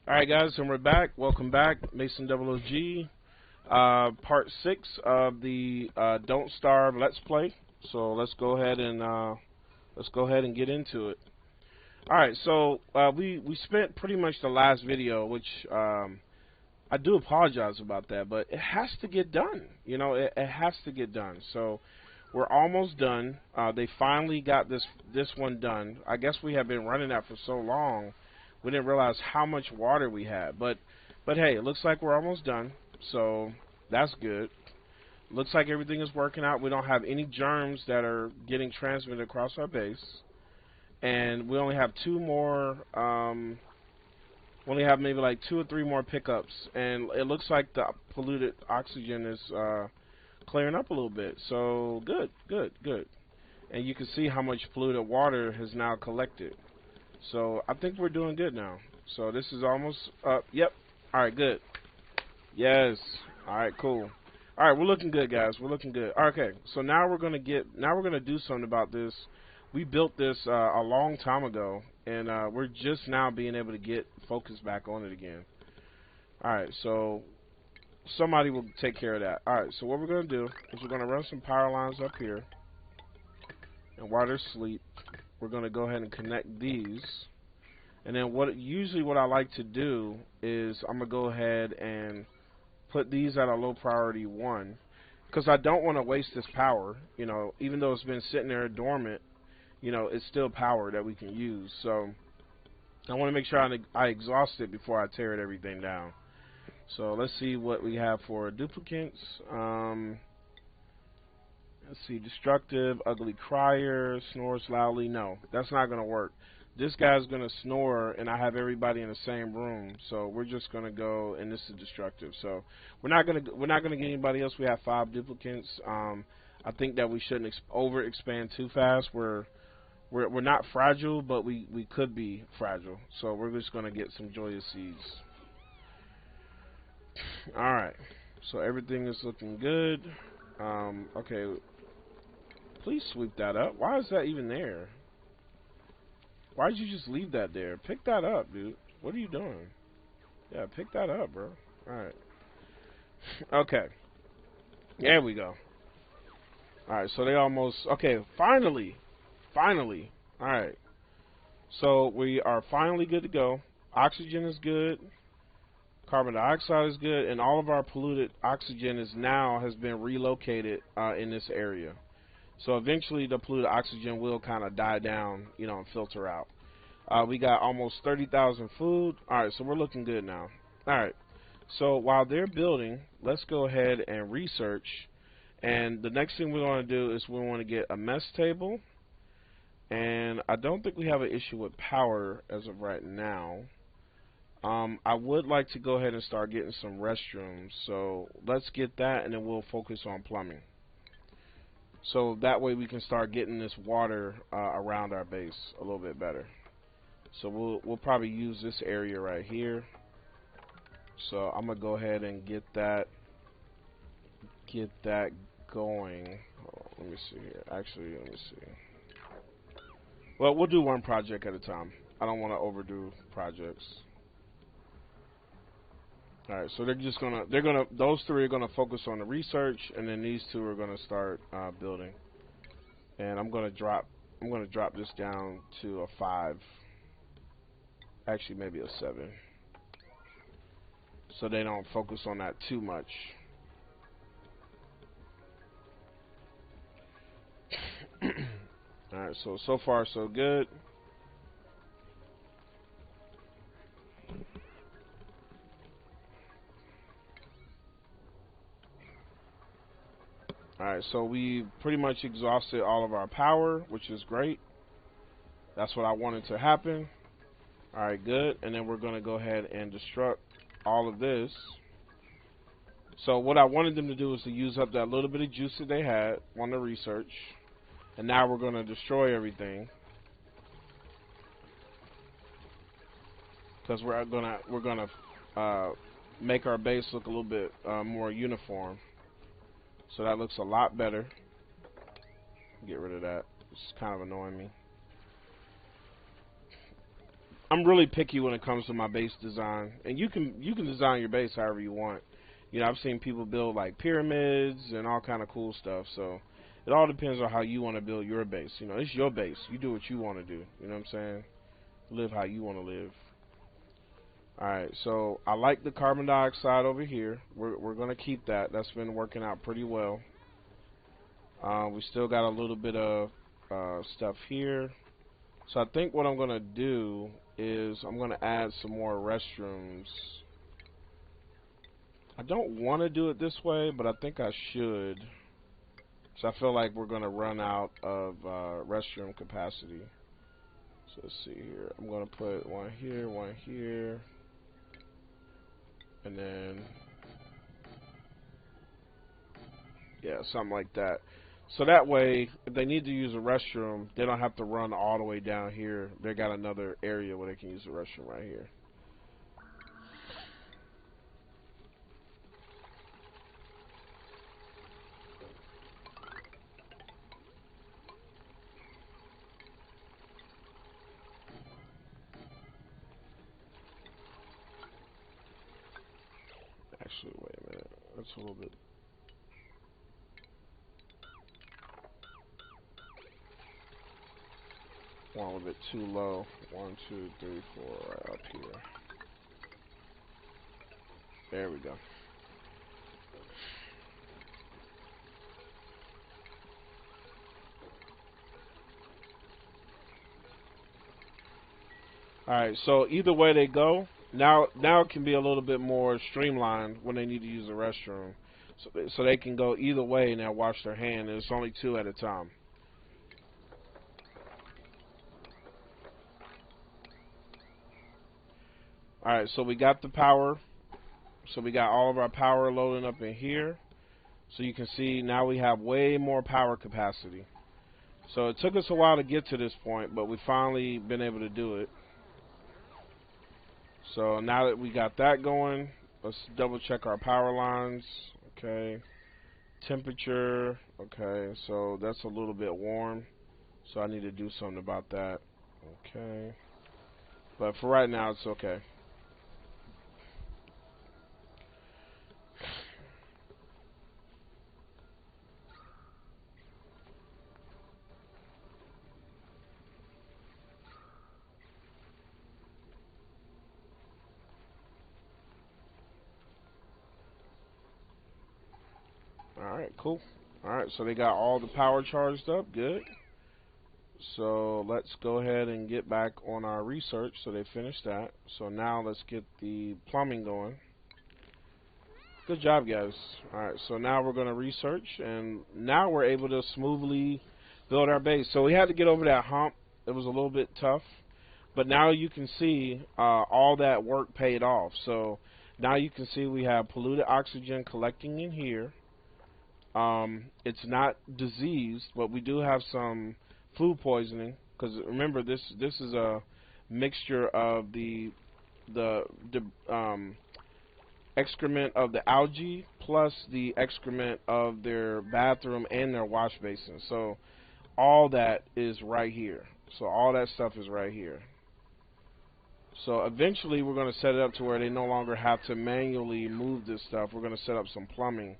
Alright guys, and we're back. Welcome back. Mason Double OG. Part 6 of the Don't Starve Let's Play. So let's go ahead and get into it. Alright, so we spent pretty much the last video, which I do apologize about that, but it has to get done. You know, it has to get done. So we're almost done. They finally got this one done. I guess we have been running that for so long. We didn't realize how much water we had, but hey, it looks like we're almost done, so that's good. Looks like everything is working out. We don't have any germs that are getting transmitted across our base, and we only have two more. We only have maybe like 2 or 3 more pickups, and it looks like the polluted oxygen is clearing up a little bit. So good. And you can see how much polluted water has now collected. So I think we're doing good now. So this is almost up. Yep. All right, good. Yes. All right, cool. All right, we're looking good, guys. We're looking good. Okay. So now we're gonna do something about this. We built this a long time ago, and we're just now being able to get focus back on it again. All right. So somebody will take care of that. All right. So what we're gonna do is we're gonna run some power lines up here, and while they're asleep, we're going to go ahead and connect these. And then what I like to do is I'm going to go ahead and put these at a low priority 1, because I don't want to waste this power. You know, even though it's been sitting there dormant, you know, it's still power that we can use. So I want to make sure I exhaust it before I tear everything down. So let's see what we have for duplicates. Let's see, destructive, ugly crier, snores loudly. No, that's not going to work. This guy's going to snore, and I have everybody in the same room. So we're just going to go, and this is destructive. So we're not going to get anybody else. We have 5 duplicates. I think that we shouldn't overexpand too fast. We're not fragile, but we could be fragile. So we're just going to get some joyous seeds. All right. So everything is looking good. Okay. Please sweep that up. Why is that even there? Why did you just leave that there? Pick that up, dude. What are you doing? Yeah, pick that up, bro. Alright. Okay. There we go. Alright, so they almost... Okay, finally. Finally. Alright. So we are finally good to go. Oxygen is good. Carbon dioxide is good. And all of our polluted oxygen has been relocated in this area. So eventually the polluted oxygen will kind of die down, you know, and filter out. We got almost 30,000 food. Alright, so we're looking good now. Alright, so while they're building, let's go ahead and research. And the next thing we want to do is we want to get a mess table. And I don't think we have an issue with power as of right now. I would like to go ahead and start getting some restrooms. So let's get that, and then we'll focus on plumbing. So that way we can start getting this water around our base a little bit better. So we'll probably use this area right here. So I'm gonna go ahead and get that going. Oh, let me see here. Actually, let me see. Well, we'll do one project at a time. I don't want to overdo projects. All right, so those 3 are gonna focus on the research, and then these 2 are gonna start building. And I'm gonna drop this down to a 5. Actually, maybe a 7, so they don't focus on that too much. All right, so far so good. Alright, so we pretty much exhausted all of our power, which is great. That's what I wanted to happen. Alright, good. And then we're going to go ahead and destruct all of this. So what I wanted them to do is to use up that little bit of juice that they had on the research. And now we're going to destroy everything. Because we're gonna make our base look a little bit more uniform. So that looks a lot better. Get rid of that. It's kind of annoying me. I'm really picky when it comes to my base design, and you can design your base however you want. You know, I've seen people build like pyramids and all kind of cool stuff. So it all depends on how you want to build your base. You know, it's your base. You do what you want to do. You know what I'm saying? Live how you want to live. All right. So I like the carbon dioxide over here. We're gonna keep that. That's been working out pretty well. We still got a little bit of stuff here. So I think what I'm gonna do is I'm gonna add some more restrooms. I don't want to do it this way, but I think I should. So I feel like we're gonna run out of restroom capacity. So let's see here. I'm gonna put one here, and then yeah, something like that. So that way, if they need to use a restroom, they don't have to run all the way down here. They got another area where they can use the restroom right here. Actually, wait a minute. That's a little bit. One a little bit too low. 1, 2, 3, 4, right up here. There we go. Alright, so either way they go, now it can be a little bit more streamlined when they need to use the restroom. So they can go either way and they'll wash their hand, and it's only 2 at a time. Alright, so we got the power. So we got all of our power loading up in here. So you can see now we have way more power capacity. So it took us a while to get to this point, but we finally been able to do it. So now that we got that going, let's double check our power lines. Okay. Temperature. Okay, so that's a little bit warm. So I need to do something about that. Okay. But for right now, it's okay. Alright, cool. Alright, so they got all the power charged up. Good. So let's go ahead and get back on our research. So they finished that. So now let's get the plumbing going. Good job, guys. Alright, so now we're going to research, and now we're able to smoothly build our base. So we had to get over that hump. It was a little bit tough. But now you can see all that work paid off. So now you can see we have polluted oxygen collecting in here. It's not diseased, but we do have some food poisoning, because remember this is a mixture of the excrement of the algae plus the excrement of their bathroom and their wash basin. So all that is right here. So all that stuff is right here. So eventually we're going to set it up to where they no longer have to manually move this stuff. We're going to set up some plumbing.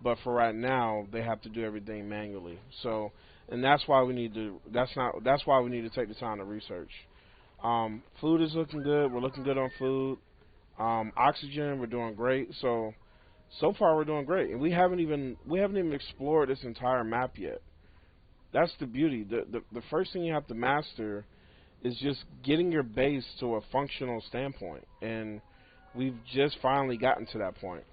But for right now, they have to do everything manually. So, and that's why we need to. That's why we need to take the time to research. Food is looking good. We're looking good on food. Oxygen, we're doing great. So far we're doing great, and we haven't even explored this entire map yet. That's the beauty. The first thing you have to master is just getting your base to a functional standpoint, and we've just finally gotten to that point.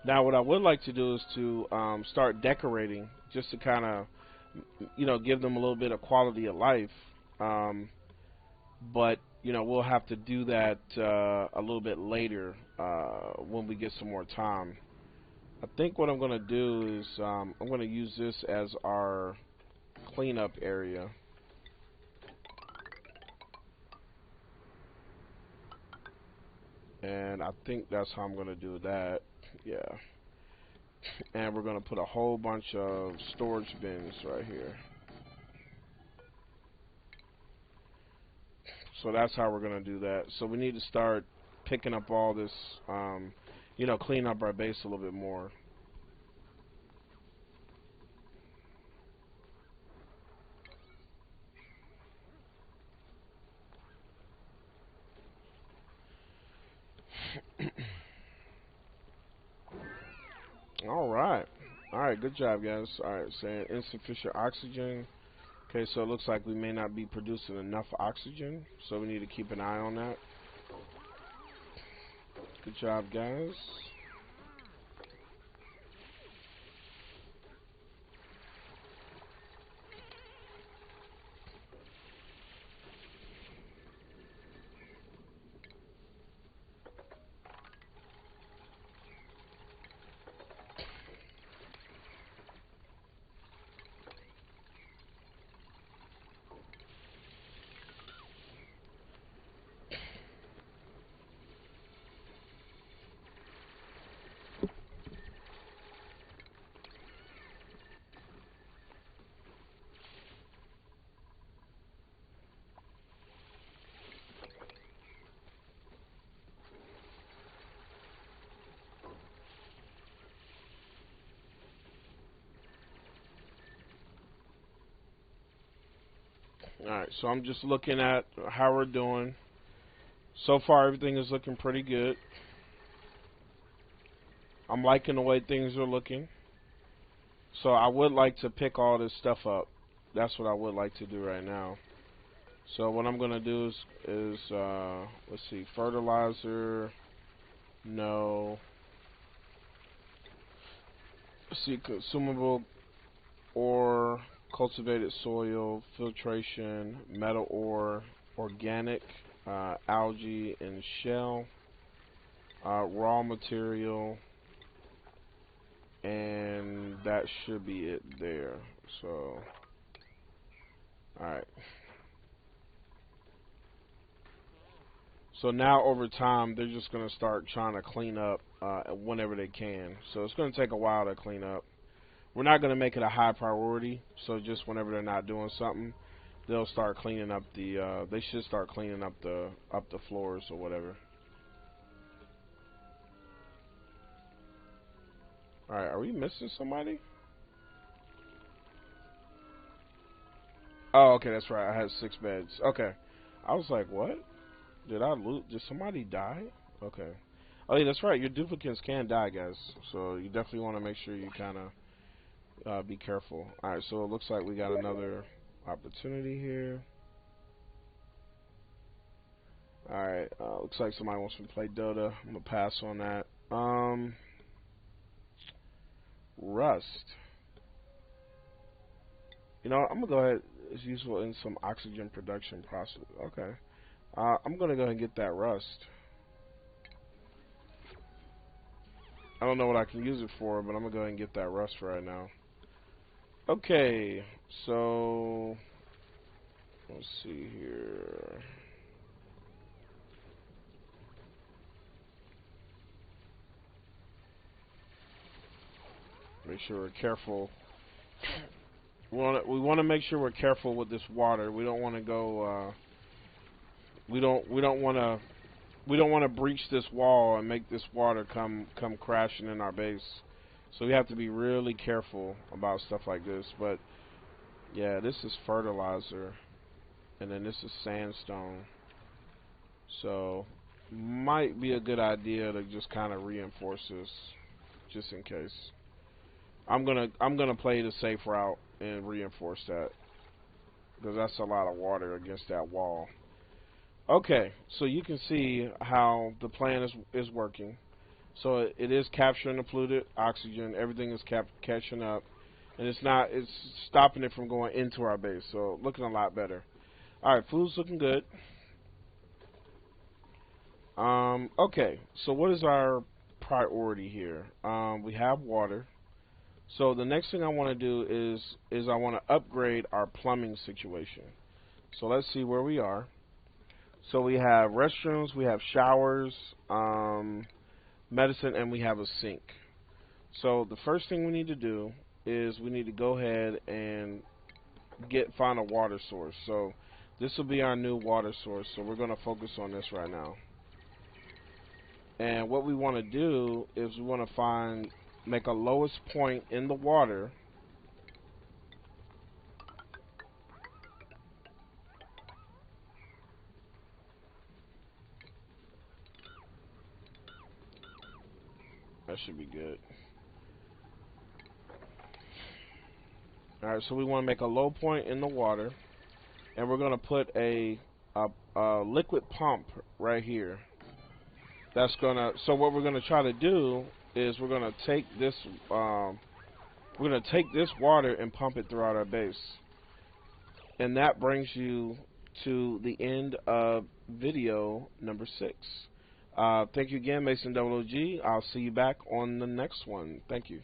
Now, what I would like to do is to start decorating, just to kind of, give them a little bit of quality of life. But we'll have to do that a little bit later when we get some more time. I think what I'm going to do is I'm going to use this as our cleanup area. And I think that's how I'm going to do that. Yeah. And we're going to put a whole bunch of storage bins right here. So that's how we're gonna do that. So we need to start picking up all this, you know, clean up our base a little bit more. Alright, good job, guys. Alright, saying insufficient oxygen. Okay, so it looks like we may not be producing enough oxygen, so we need to keep an eye on that. Good job, guys. Alright, so I'm just looking at how we're doing. So far, everything is looking pretty good. I'm liking the way things are looking. So I would like to pick all this stuff up. That's what I would like to do right now. So what I'm going to do is let's see, fertilizer, no. Let's see, consumable ore, cultivated soil, filtration, metal ore, organic, algae and shell, raw material, and that should be it there. So, alright. So now over time, they're just going to start trying to clean up whenever they can. So it's going to take a while to clean up. We're not going to make it a high priority. So just whenever they're not doing something, they'll start cleaning up the. They should start cleaning up the floors or whatever. All right, are we missing somebody? Oh, okay, that's right. I had 6 beds. Okay, I was like, what? Did I lose? Did somebody die? Okay. Oh yeah, that's right. Your duplicates can die, guys. So you definitely want to make sure you kind of be careful. Alright, so it looks like we got another opportunity here. Alright, looks like somebody wants to play Dota. I'm going to pass on that. Rust. You know, I'm going to go ahead. It's useful in some oxygen production process. Okay. I'm going to go ahead and get that rust. I don't know what I can use it for, but I'm going to go ahead and get that rust right now. Okay, so let's see here. Make sure we're careful. We want to make sure we're careful with this water. We don't want to go. We don't want to breach this wall and make this water come crashing in our base. So we have to be really careful about stuff like this. But yeah, this is fertilizer, and then this is sandstone. So might be a good idea to just kind of reinforce this, just in case. I'm gonna play the safe route and reinforce that, because that's a lot of water against that wall. Okay, so you can see how the plan is working. So it is capturing the polluted oxygen. Everything is catching up, and it's stopping it from going into our base. So looking a lot better. All right, food's looking good. Okay, so what is our priority here? We have water. So the next thing I want to do is I want to upgrade our plumbing situation. So let's see where we are. So we have restrooms, we have showers, medicine, and we have a sink. So the first thing we need to do is we need to go ahead and find a water source. So This will be our new water source, so we're going to focus on this right now. And what we want to do is we want to make a lowest point in the water. That should be good. Alright, so we want to make a low point in the water, and we're going to put a liquid pump right here. That's gonna. So what we're gonna try to do is we're gonna take this water and pump it throughout our base, and that brings you to the end of video number 6. Thank you again, Mason OG. I'll see you back on the next one. Thank you.